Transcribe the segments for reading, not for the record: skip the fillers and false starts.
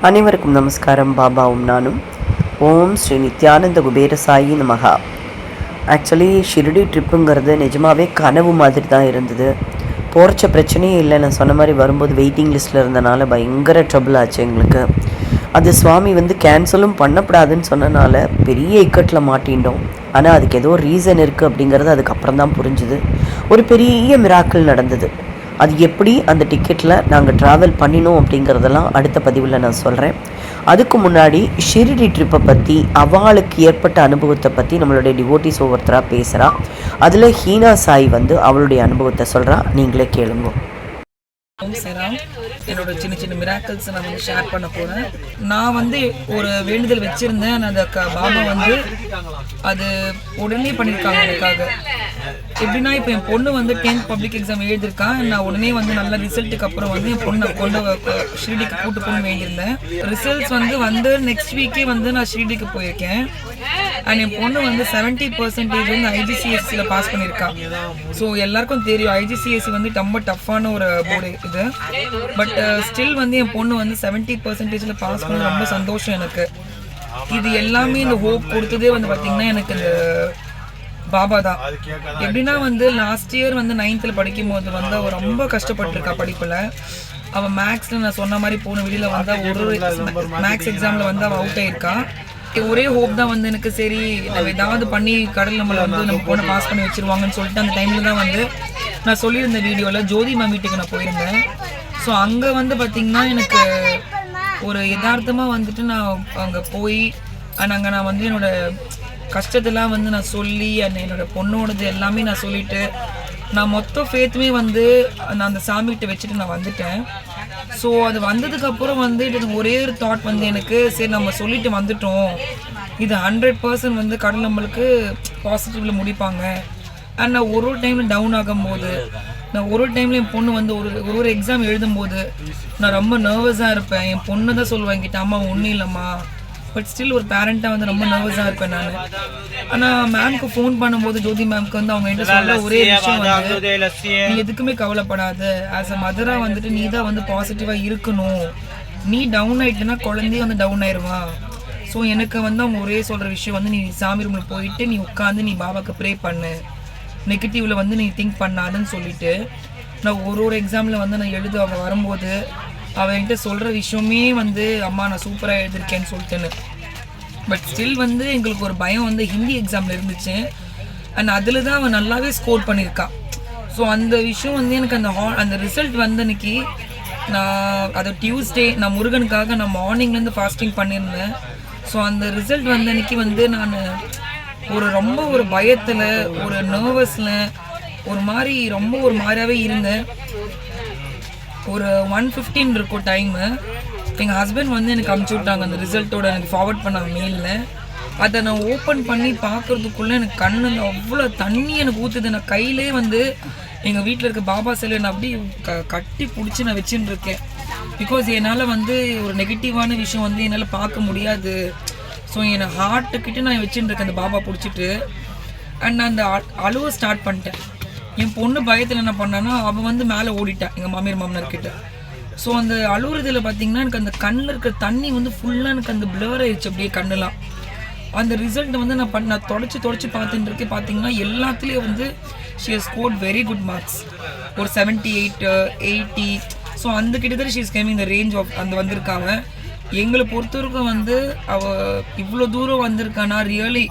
அனைவருக்கும் நமஸ்காரம். பாபாவும் நானும். ஓம் ஸ்ரீ நித்யானந்த குபேர சாயி நமகா. ஆக்சுவலி ஷிரடி ட்ரிப்புங்கிறது நிஜமாகவே கனவு மாதிரி தான் இருந்தது. போகிறச்ச பிரச்சனையே இல்லை. நான் சொன்ன மாதிரி வரும்போது வெயிட்டிங் லிஸ்ட்டில் இருந்தனால பயங்கர ட்ரபிள் ஆச்சு எங்களுக்கு. அது சுவாமி கேன்சலும் பண்ணக்கூடாதுன்னு சொன்னனால பெரிய இக்கட்டில் மாட்டின்றோம். ஆனால் அதுக்கு ஏதோ ரீசன் இருக்குது அப்படிங்கிறது அதுக்கப்புறம் தான் புரிஞ்சுது. ஒரு பெரிய மிராக்கிள் நடந்தது. அது எப்படி அந்த டிக்கெட்டில் நாங்கள் ட்ராவல் பண்ணினோம் அப்படிங்கிறதெல்லாம் அடுத்த பதிவில் நான் சொல்கிறேன். அதுக்கு முன்னாடி ஷிரடி ட்ரிப்பை பற்றி, அவளுக்கு ஏற்பட்ட அனுபவத்தை பற்றி நம்மளுடைய டிவோட்டிஸ் ஒவ்வொருத்தராக பேசுகிறா. அதில் ஹீனா சாய் அவளுடைய அனுபவத்தை சொல்கிறா. நீங்களே கேளுங்க. என்னோட சின்ன சின்ன மிராக்கிள்ஸ் நான் ஷேர் பண்ண போகிறேன். நான் ஒரு வேண்டுதல் வச்சுருந்தேன். அந்த பாபா அது உடனே பண்ணியிருக்காங்க எனக்காக. எப்படின்னா, இப்போ என் பொண்ணு 10th பப்ளிக் எக்ஸாம் எழுதியிருக்கான். நான் உடனே நல்ல ரிசல்ட்டுக்கு அப்புறம் என் பொண்ணை கொண்டு ஷிரடிக்கு கூட்டு போகணும்னு வேண்டியிருந்தேன். ரிசல்ட்ஸ் நெக்ஸ்ட் வீக்கே நான் ஷிரடிக்கு போயிருக்கேன். அண்ட் என் பொண்ணு 70% ஐஜிசிஎஸ்சியில் பாஸ் பண்ணியிருக்கான். ஸோ எல்லாருக்கும் தெரியும் ஐஜிசிஎஸ்சி ரொம்ப டஃப்பான ஒரு போர்டு இது. பட் ஸ்டில் என் பொண்ணு 70% பாஸ் பண்ண ரொம்ப சந்தோஷம் எனக்கு. இது எல்லாமே இந்த ஹோப் கொடுத்ததே பார்த்தீங்கன்னா எனக்கு இந்த பாபா தான். எப்படின்னா லாஸ்ட் இயர் 9th படிக்கும் போது அவள் ரொம்ப கஷ்டப்பட்டுருக்கா படிப்பில். அவள் மேக்ஸில் நான் சொன்ன மாதிரி போன வெளியில் ஒரு மேக்ஸ் எக்ஸாமில் அவள் அவுட் ஆயிருக்கா. ஒரே ஹோப் தான் எனக்கு, சரி நம்ம ஏதாவது பண்ணி கடல் நம்மளை நம்ம பொண்ணை பாஸ் பண்ணி வச்சிருவாங்கன்னு சொல்லிட்டு அந்த டைமில் தான் நான் சொல்லியிருந்த வீடியோவில் ஜோதி மேம் வீட்டுக்கு நான் போயிருந்தேன். ஸோ அங்கே பார்த்தீங்கன்னா எனக்கு ஒரு யதார்த்தமாக நான் அங்கே போய் அங்கே நான் என்னோட கஷ்டத்தெல்லாம் நான் சொல்லி என்னோட பொண்ணோடது எல்லாமே நான் சொல்லிட்டு நான் மொத்த ஃபேத்துமே நான் அந்த சாமிகிட்ட வச்சுட்டு நான் வந்துட்டேன். ஸோ அது வந்ததுக்கப்புறம் எனக்கு ஒரே ஒரு தாட் எனக்கு, சரி நம்ம சொல்லிட்டு வந்துட்டோம், இது 100% கடவுள் நம்மளுக்கு பாசிட்டிவில் முடிப்பாங்க. அண்ட் நான் ஒரு டைமில் டவுன் ஆகும்போது, நான் ஒரு டைமில் என் பொண்ணு ஒரு எக்ஸாம் எழுதும்போது நான் ரொம்ப நர்வஸாக இருப்பேன். என் பொண்ணு தான் சொல்லுவேன் என்கிட்ட, அம்மா ஒன்றும் இல்லைம்மா. பட் ஸ்டில் ஒரு பேரண்ட்டாக ரொம்ப நர்வஸாக இருப்பேன் நான். ஆனால் மேம்க்கு ஃபோன் பண்ணும்போது ஜோதி மேம்க்கு அவங்க என்கிட்ட சொல்ல ஒரே விஷயம், நீ எதுக்குமே கவலைப்படாத, ஆஸ் அ மதராக நீ தான் பாசிட்டிவாக இருக்கணும். நீ டவுன் ஆகிட்டுனா குழந்தையும் டவுன் ஆயிடுவா. ஸோ எனக்கு அவங்க ஒரே சொல்கிற விஷயம் நீ சாமி ரூமில் போயிட்டு நீ உட்காந்து நீ பாபாவுக்கு ப்ரே பண்ணு, நெகட்டிவில் நீ திங்க் பண்ணாதுன்னு சொல்லிட்டு நான் ஒரு எக்ஸாமில் நான் எழுத அவள் வரும்போது அவள் என்கிட்ட சொல்கிற விஷயமே அம்மா நான் சூப்பராக எழுதியிருக்கேன்னு சொல்லிட்டுன்னு. பட் ஸ்டில் எங்களுக்கு ஒரு பயம் ஹிந்தி எக்ஸாமில் இருந்துச்சு. அண்ட் அதில் தான் அவன் நல்லாவே ஸ்கோர் பண்ணியிருக்கான். ஸோ அந்த விஷயம் எனக்கு அந்த ரிசல்ட் அன்னைக்கு நான் அதை டியூஸ்டே நான் முருகனுக்காக நான் மார்னிங்லேருந்து ஃபாஸ்டிங் பண்ணியிருந்தேன். ஸோ அந்த ரிசல்ட் அன்னைக்கு நான் ரொம்ப ஒரு பயத்தில், ஒரு நர்வஸில், ஒரு மாதிரி ரொம்ப ஒரு மாதிரியாகவே இருந்தேன். ஒரு 1:15 இருக்கும் டைமு. எங்கள் ஹஸ்பண்ட் எனக்கு அனுப்பிச்சி விட்டாங்க அந்த ரிசல்ட்டோட, எனக்கு ஃபார்வர்ட் பண்ணாங்க மெயிலில். அதை நான் ஓப்பன் பண்ணி பார்க்குறதுக்குள்ளே எனக்கு கண்ணில் அவ்வளோ தண்ணி எனக்கு ஊற்றுது. நான் கையிலே எங்கள் வீட்டில் இருக்க பாபா சிலை நான் அப்படி கட்டி பிடிச்சி நான் வச்சுன்னு இருக்கேன். பிகாஸ் என்னால் ஒரு நெகட்டிவான விஷயம் என்னால் பார்க்க முடியாது. ஸோ என் ஹார்ட்டுக்கிட்ட நான் வச்சுட்டு இருக்கேன் அந்த பாபா பிடிச்சிட்டு. அண்ட் நான் அந்த அழுவ ஸ்டார்ட் பண்ணிட்டேன். என் பொண்ணு பயத்தில் என்ன பண்ணான்னா அவள் மேலே ஓடிட்டான் எங்கள் மாமியார்கிட்ட. ஸோ அந்த அழுகுறதுல பார்த்தீங்கன்னா எனக்கு அந்த கண்ணில் இருக்கிற தண்ணி ஃபுல்லாக எனக்கு அந்த பிளர் ஆயிடுச்சு அப்படியே கண்ணெல்லாம். அந்த ரிசல்ட் நான் தொடச்சி பார்த்துட்டு இருக்கேன். பார்த்தீங்கன்னா எல்லாத்துலேயும் she has scored very good marks. ஒரு 78, 80. ஸோ அந்த கிட்டத்தட்ட ஷி இஸ் கமிங் இந்த ரேஞ்ச் ஆஃப் வந்திருக்காங்க. எங்களை பொறுத்தவரைக்கும் அவள் இவ்வளோ தூரம் வந்திருக்கானா ரியலி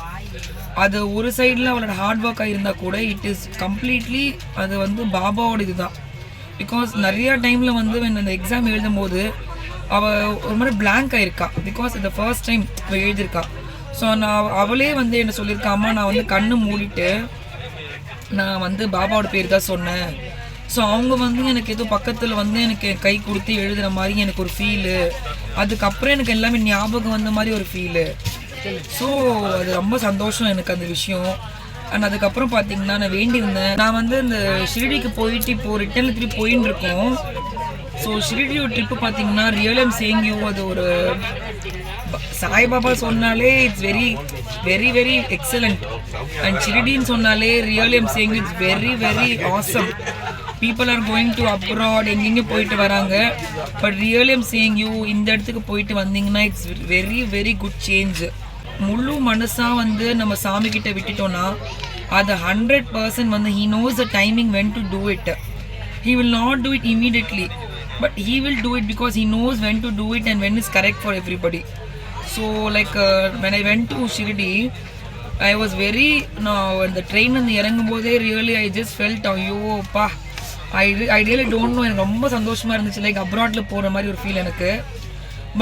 அது ஒரு சைடில் அவளோட ஹார்ட் ஒர்க்காக இருந்தால் கூட இட் இஸ் கம்ப்ளீட்லி அது பாபாவோட இது தான். பிகாஸ் நிறையா டைமில் அந்த எக்ஸாம் எழுதும் போது அவள் ஒரு மாதிரி பிளாங்க் ஆகிருக்கா. பிகாஸ் இந்த ஃபர்ஸ்ட் டைம் அவள் எழுதியிருக்கா. ஸோ நான் அவளே என்ன சொல்லியிருக்காம்மா, நான் கண்ணு மூடிட்டு நான் பாபாவோட பேர் தான் சொன்னேன். ஸோ அவங்க எனக்கு ஏதோ பக்கத்தில் எனக்கு கை கொடுத்து எழுதுகிற மாதிரி எனக்கு ஒரு ஃபீலு. அதுக்கப்புறம் எனக்கு எல்லாமே ஞாபகம் வந்த மாதிரி ஒரு ஃபீலு. ஸோ அது ரொம்ப சந்தோஷம் எனக்கு அந்த விஷயம். அண்ட் அதுக்கப்புறம் பார்த்தீங்கன்னா நான் வேண்டியிருந்தேன். நான் இந்த ஷிரடிக்கு போயிட்டு இப்போது ரிட்டர்னில் திருப்பி போயின்னு இருக்கோம். ஸோ ஷிரடியோட ட்ரிப்பு பார்த்தீங்கன்னா ரியல் ஐம் சேயிங் யூ, அது ஒரு சாய்பாபா சொன்னாலே it's very very very excellent. And ஷிரடின்னு சொன்னாலே real I'm saying it's very very awesome. People are going to abroad, எங்கெங்கே போயிட்டு வராங்க. But really I'm saying you, இந்த இடத்துக்கு போயிட்டு வந்தீங்கன்னா it's very very good change. முழு மனசாக வந்து நம்ம சாமி கிட்ட விட்டுட்டோன்னா அது 100% வந்து he knows the timing when to do it. He will not do it immediately, but he will do it because he knows when to do it and when is correct for everybody. So like when I went to Shirdi, I was very when the train வந்து இறங்கும் போதே really I just felt ஐயோ பா, I really don't know, எனக்கு ரொம்ப சந்தோஷமாக இருந்துச்சு. Like அப்ராடில் போகிற மாதிரி ஒரு ஃபீல் எனக்கு.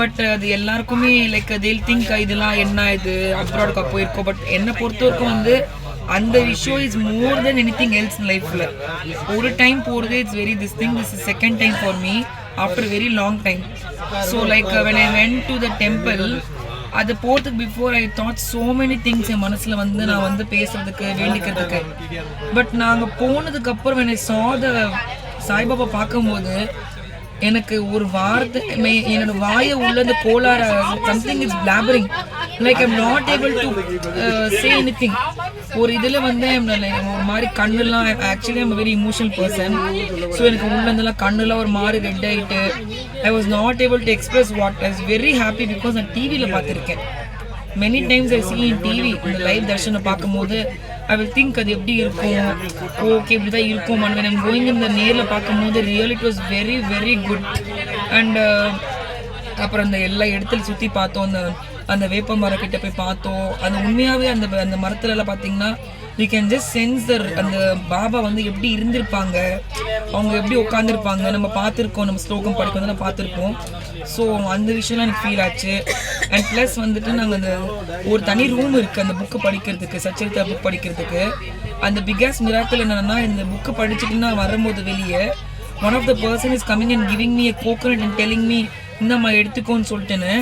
பட் அது எல்லாருக்குமே லைக் they'll think இதெல்லாம் என்ன இது அப்ராடுக்கு போயிருக்கோம். பட் என்னை பொறுத்த வரைக்கும் வந்து அந்த விஷயம் is more than anything else இன் லைஃப்பில். ஒரு டைம் போகிறது it's very this is second time for me after very long time. So like when I went to the temple, அது போகிறதுக்கு before I thought so many things என் மனசில் வந்து நான் வந்து பேசுறதுக்கு வேண்டிக்கிறதுக்கு. பட் நாங்கள் போனதுக்கப்புறம் when I saw the Saibaba பார்க்கும்போது எனக்கு ஒரு வார்த்தை என்னோட வாயை உள்ள இந்த கோளாறு something it's blabbering, like I'm not able to say anything. ஒரு இதில் வந்து ஒரு மாதிரி கண்ணுலாம், actually I'm very emotional person. So எனக்கு உள்ளதெல்லாம் கண்ணுலாம் ஒரு மாதிரி ரெட் ஆகிட்டு I was not able to express what I was very happy because நான் டிவியில் பார்த்துருக்கேன். Many times I see in TV இந்த லைவ் தர்ஷனை பார்க்கும்போது ஐ வில் திங்க் அது எப்படி இருக்கும், ஓகே இப்படி தான் இருக்கும். அண்ட் when I'm going இந்த நேரில் பார்க்கும்போது real it was very very good. And அப்புறம் அந்த எல்லா இடத்துல சுற்றி பார்த்தோம், அந்த வேப்ப மரம் கிட்ட போய் பார்த்தோம். அந்த உண்மையாகவே அந்த மரத்துலலாம் பார்த்தீங்கன்னா யூ கேன் ஜஸ்ட் சென்ஸ் அந்த பாபா வந்து எப்படி இருந்திருப்பாங்க, அவங்க எப்படி உட்காந்துருப்பாங்க. நம்ம பார்த்துருக்கோம், நம்ம ஸ்லோகம் படிக்கிறதெல்லாம் பார்த்துருக்கோம். ஸோ அந்த விஷயம்லாம் எனக்கு ஃபீல் ஆச்சு. அண்ட் ப்ளஸ் வந்துட்டு நாங்கள் அந்த ஒரு தனி ரூம் இருக்குது அந்த புக்கு படிக்கிறதுக்கு, சச்சரித்தா புக் படிக்கிறதுக்கு. அந்த பிக்கஸ்ட் மிராக்கிள் என்னென்னா, இந்த புக்கு படிச்சுட்டு நான் வரும்போது வெளியே one of the person is coming and giving me a coconut and telling me இந்தம்மா எடுத்துக்கோன்னு சொல்லிட்டுன்னு.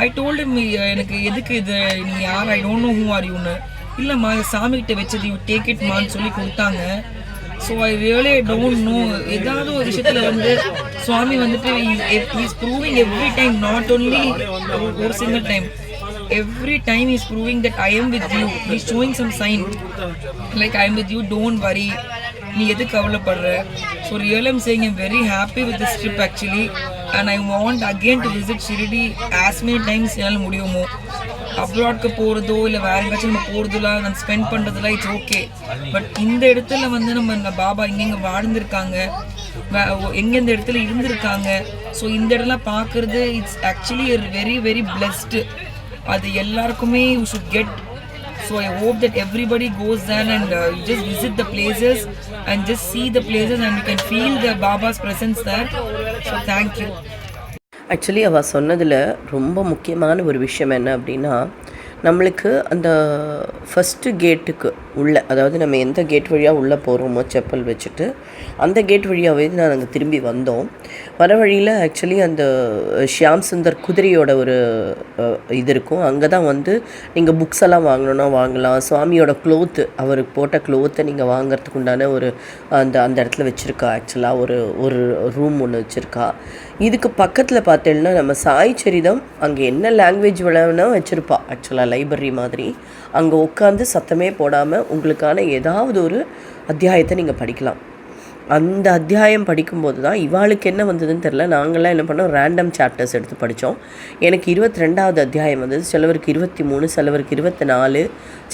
ஐ டோல்ட் him எனக்கு எதுக்கு இது, நீ யார், I don't know who are யூன்னு. இல்லைம்மா சாமிகிட்ட வச்சது, யூ டேக் இட் மான்னு சொல்லி கொடுத்தாங்க. So I really don't know, ஏதாவது ஒரு விஷயத்தில் வந்து சுவாமி வந்துட்டு is proving every time, not only ஒரு single time, every time he's proving that I am with you. He's showing some sign like I am with you, don't worry, நீ எதுக்கு கவலைப்படுற. So real I'm saying I'm very happy with this trip actually. And I want again to visit Shirdi as many times என்னால் முடியுமோ. அப்ராட்க்கு போகிறதோ இல்லை வேறு எங்கேயாச்சும் நம்ம போகிறதுலாம் நான் ஸ்பெண்ட் பண்ணுறதுலாம் இட்ஸ் ஓகே. பட் இந்த இடத்துல வந்து நம்ம இந்த பாபா எங்கெங்கே வாழ்ந்திருக்காங்க, எங்கெந்த இடத்துல இருந்திருக்காங்க, ஸோ இந்த இடம்லாம் பார்க்குறது it's actually very very blessed. அது எல்லாருக்குமே you should get. So I hope that everybody goes there and you just visit the places and just see the places and you can feel the Baba's presence there. So thank you. Actually அவள் சொன்னதில் ரொம்ப முக்கியமான ஒரு விஷயம் என்ன அப்படின்னா, நம்மளுக்கு அந்த ஃபஸ்ட்டு கேட்டுக்கு உள்ளே, அதாவது நம்ம எந்த கேட் வழியாக உள்ளே போகிறோமோ செப்பல் வச்சுட்டு, அந்த கேட் வழியாகவே நாங்கள் திரும்பி வந்தோம். வர வழியில் ஆக்சுவலி அந்த ஷியாம் சுந்தர் குதிரையோட ஒரு இது இருக்கும். அங்கே தான் வந்து நீங்கள் புக்ஸ் எல்லாம் வாங்கணுன்னா வாங்கலாம். சுவாமியோட க்ளோத்து, அவருக்கு போட்ட க்ளோத்தை நீங்கள் வாங்கிறதுக்கு உண்டான ஒரு அந்த இடத்துல வச்சுருக்கா. ஆக்சுவலாக ஒரு ரூம் ஒன்று வச்சுருக்கா. இதுக்கு பக்கத்தில் பார்த்தேன்னா நம்ம சாய் சரிதம் அங்கே என்ன லாங்குவேஜ் வேணா வச்சுருப்பா. ஆக்சுவலாக லைப்ரரி மாதிரி அங்கே உட்காந்து சத்தமே போடாமல் உங்களுக்கான ஏதாவது ஒரு அத்தியாயத்தை நீங்கள் படிக்கலாம். அந்த அத்தியாயம் படிக்கும்போது தான் இவாளுக்கு என்ன வந்ததுன்னு தெரில. நாங்கள்லாம் என்ன பண்ணோம், ரேண்டம் சாப்டர்ஸ் எடுத்து படித்தோம். எனக்கு 22வது அத்தியாயம் வந்தது, சிலவருக்கு 23, சிலவருக்கு 24,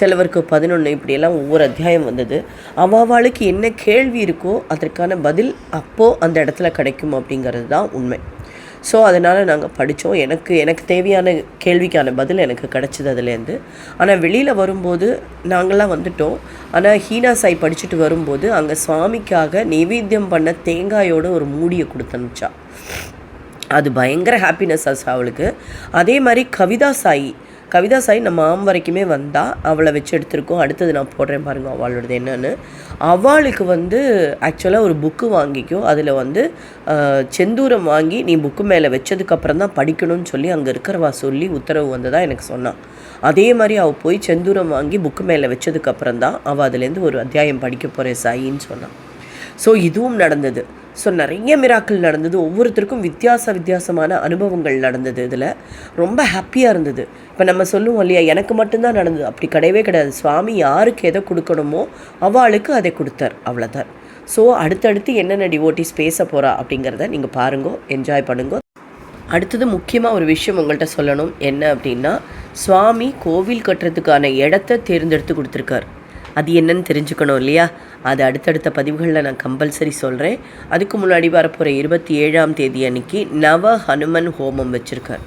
சிலவருக்கு 11, இப்படியெல்லாம் ஒவ்வொரு அத்தியாயம் வந்தது. அவளுக்கு என்ன கேள்வி இருக்கோ அதற்கான பதில் அப்போது அந்த இடத்துல கிடைக்கும் அப்படிங்கிறது தான் உண்மை. ஸோ அதனால் நாங்கள் படித்தோம். எனக்கு தேவையான கேள்விக்கான பதில் எனக்கு கிடச்சிது அதுலேருந்து. ஆனால் வெளியில் வரும்போது நாங்கள்லாம் வந்துட்டோம். ஆனால் ஹீனா சாய் படிச்சுட்டு வரும்போது அங்கே சுவாமிக்காக நைவேத்தியம் பண்ண தேங்காயோட ஒரு மூடியை கொடுத்தனுச்சா. அது பயங்கர ஹாப்பினஸ் ஆச்சு அவளுக்கு. அதே மாதிரி கவிதா சாய் நம்ம வரைக்குமே வந்தால் அவளை வச்சு எடுத்திருக்கோம். அடுத்தது நான் போடுறேன் பாருங்க அவளோடது என்னென்னு. அவளுக்கு வந்து ஆக்சுவலாக ஒரு புக்கு வாங்கிக்கோ, அதில் வந்து செந்தூரம் வாங்கி நீ புக்கு மேலே வச்சதுக்கப்புறம் தான் படிக்கணும்னு சொல்லி அங்கே இருக்கிறவா சொல்லி உத்தரவு வந்ததாக எனக்கு சொன்னான். அதே மாதிரி அவள் போய் செந்தூரம் வாங்கி புக்கு மேலே வச்சதுக்கப்புறம் தான் அவள் அதுலேருந்து ஒரு அத்தியாயம் படிக்க போகிறேன் சாயின்னு சொன்னான். ஸோ இதுவும் நடந்தது. ஸோ நிறைய மிராக்கள் நடந்தது. ஒவ்வொருத்தருக்கும் வித்தியாசமான அனுபவங்கள் நடந்தது. இதில் ரொம்ப ஹாப்பியாக இருந்தது. இப்போ நம்ம சொல்லுவோம் இல்லையா, எனக்கு மட்டும்தான் நடந்தது, அப்படி கிடையவே கிடையாது. சுவாமி யாருக்கு எதை கொடுக்கணுமோ அவளுக்கு அதை கொடுத்தார், அவ்வளோதான். ஸோ அடுத்தடுத்து என்னென்ன டிவோட்டிஸ் பேச போகிறா அப்படிங்கிறத நீங்கள் பாருங்க, என்ஜாய் பண்ணுங்க. அடுத்தது முக்கியமாக ஒரு விஷயம் உங்கள்கிட்ட சொல்லணும். என்ன அப்படின்னா, சுவாமி கோவில் கட்டுறதுக்கான இடத்த தேர்ந்தெடுத்து கொடுத்துருக்கார். அது என்னன்னு தெரிஞ்சுக்கணும் இல்லையா? அது அடுத்தடுத்த பதிவுகளில் நான் கம்பல்சரி சொல்கிறேன். அதுக்கு முன்னாடி வரப்போகிற 27ஆம் தேதி அன்னைக்கு நவ ஹனுமன் ஹோமம் வச்சுருக்கார்.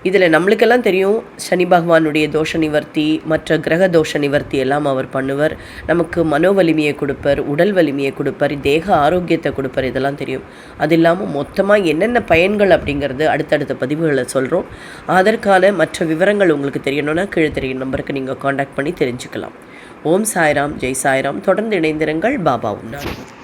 இதில் நம்மளுக்கெல்லாம் தெரியும், சனி பகவானுடைய தோஷ நிவர்த்தி, மற்ற கிரக தோஷ நிவர்த்தி எல்லாம் அவர் பண்ணுவார். நமக்கு மனோ வலிமையை கொடுப்பார், உடல் வலிமையை கொடுப்பார், தேக ஆரோக்கியத்தை கொடுப்பார், இதெல்லாம் தெரியும். அது இல்லாமல் மொத்தமாக என்னென்ன பயன்கள் அப்படிங்கிறது அடுத்தடுத்த பதிவுகளை சொல்கிறோம். அதற்கான மற்ற விவரங்கள் உங்களுக்கு தெரியணும்னா கீழே தெரியும் நம்பருக்கு நீங்கள் காண்டாக்ட் பண்ணி தெரிஞ்சுக்கலாம். ஓம் சாய்ராம், ஜெய் சாய்ராம். தொடர்ந்து இணைந்திருங்கள். பாபா உண்டாகும்.